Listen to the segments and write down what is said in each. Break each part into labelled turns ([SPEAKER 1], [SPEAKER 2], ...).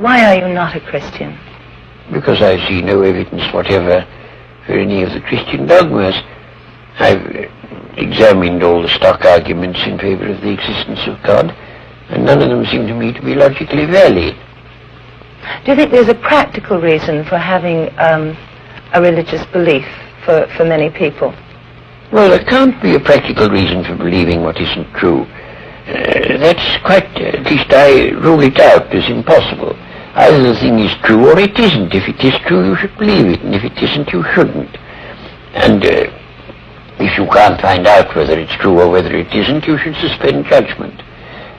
[SPEAKER 1] Why are you not a Christian?
[SPEAKER 2] Because I see no evidence whatever for any of the Christian dogmas. I've examined all the stock arguments in favor of the existence of God, and none of them seem to me to be logically valid.
[SPEAKER 1] Do you think there's a practical reason for having a religious belief for many people?
[SPEAKER 2] Well, there can't be a practical reason for believing what isn't true. That's quite, at least I rule it out as impossible. Either the thing is true or it isn't. If it is true, you should believe it, and if it isn't, you shouldn't. And if you can't find out whether it's true or whether it isn't, you should suspend judgment.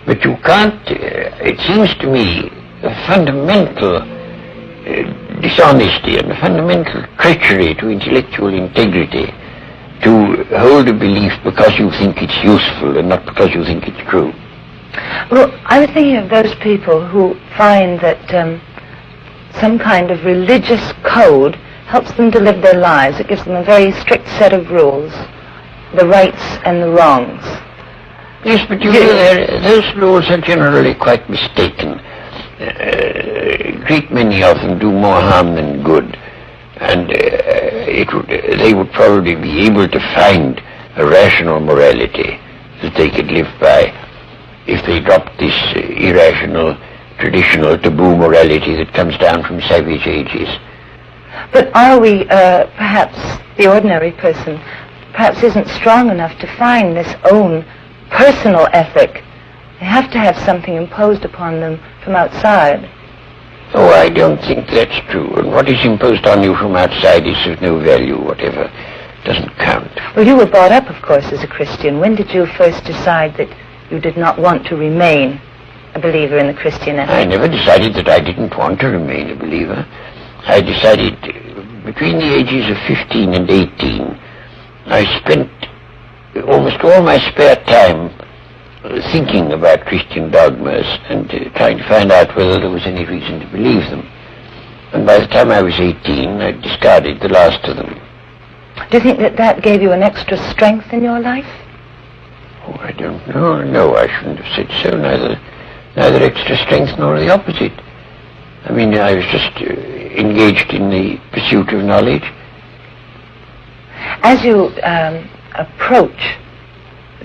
[SPEAKER 2] But you can't, it seems to me, a fundamental dishonesty and a fundamental treachery to intellectual integrity to hold a belief because you think it's useful and not because you think it's true.
[SPEAKER 1] Well, I was thinking of those people who find that some kind of religious code helps them to live their lives. It gives them a very strict set of rules, the rights and the wrongs.
[SPEAKER 2] Yes, but you know, those rules are generally quite mistaken. A great many of them do more harm than good, and they would probably be able to find a rational morality that they could live by if they dropped this irrational, traditional, taboo morality that comes down from savage ages.
[SPEAKER 1] But are we, perhaps the ordinary person, perhaps isn't strong enough to find this own personal ethic? They have to have something imposed upon them from outside.
[SPEAKER 2] Oh, I don't think that's true. And what is imposed on you from outside is of no value, whatever. Doesn't count.
[SPEAKER 1] Well, you were brought up, of course, as a Christian. When did you first decide that you did not want to remain a believer in the Christian ethic?
[SPEAKER 2] I never decided that I didn't want to remain a believer. I decided between the ages of 15 and 18, I spent almost all my spare time thinking about Christian dogmas and trying to find out whether there was any reason to believe them. And by the time I was 18, I discarded the last of them.
[SPEAKER 1] Do you think that that gave you an extra strength in your life?
[SPEAKER 2] Oh, I don't know. No, I shouldn't have said so. Neither extra strength nor the opposite. I mean, I was just engaged in the pursuit of knowledge.
[SPEAKER 1] As you approach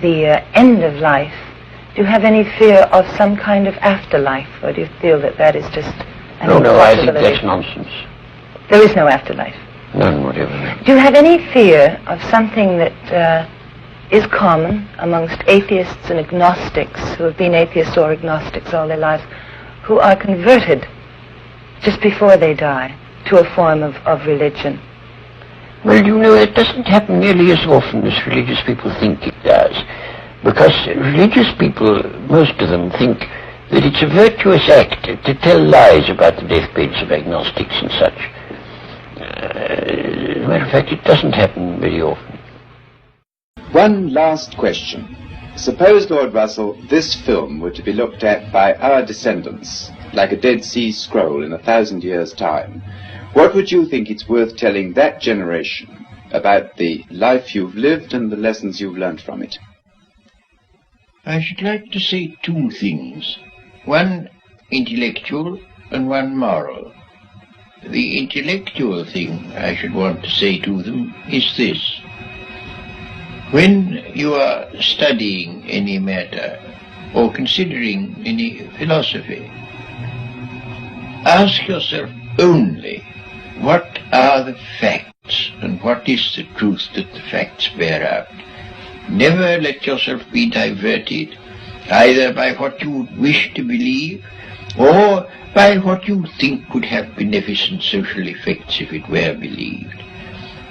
[SPEAKER 1] the end of life, do you have any fear of some kind of afterlife, or do you feel that that is just an impossibility?
[SPEAKER 2] No, I think that's nonsense.
[SPEAKER 1] There is no afterlife?
[SPEAKER 2] None whatever.
[SPEAKER 1] Do you have any fear of something that is common amongst atheists and agnostics who have been atheists or agnostics all their lives, who are converted just before they die to a form of religion?
[SPEAKER 2] Well, you know, it doesn't happen nearly as often as religious people think it does. Because religious people, most of them, think that it's a virtuous act to tell lies about the deathbeds of agnostics and such. As a matter of fact, it doesn't happen very often.
[SPEAKER 3] One last question. Suppose, Lord Russell, this film were to be looked at by our descendants, like a Dead Sea Scroll in 1,000 years' time. What would you think it's worth telling that generation about the life you've lived and the lessons you've learned from it?
[SPEAKER 4] I should like to say two things. One intellectual and one moral. The intellectual thing I should want to say to them is this. When you are studying any matter or considering any philosophy, ask yourself only what are the facts and what is the truth that the facts bear out. Never let yourself be diverted either by what you would wish to believe or by what you think could have beneficent social effects if it were believed.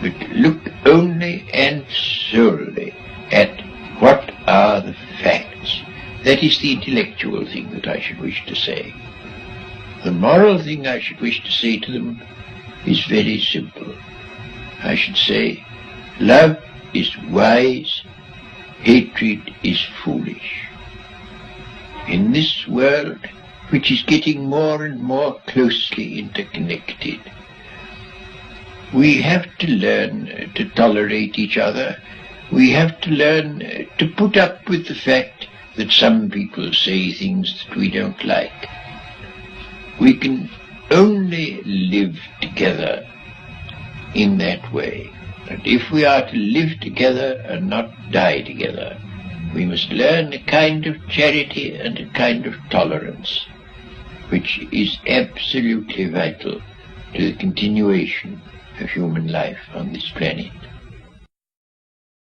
[SPEAKER 4] But look only and solely at what are the facts. That is the intellectual thing that I should wish to say. The moral thing I should wish to say to them is very simple. I should say, love is wise, hatred is foolish. In this world, which is getting more and more closely interconnected, we have to learn to tolerate each other. We have to learn to put up with the fact that some people say things that we don't like. We can only live together in that way. And if we are to live together and not die together, we must learn a kind of charity and a kind of tolerance, which is absolutely vital to the continuation of human life on this planet.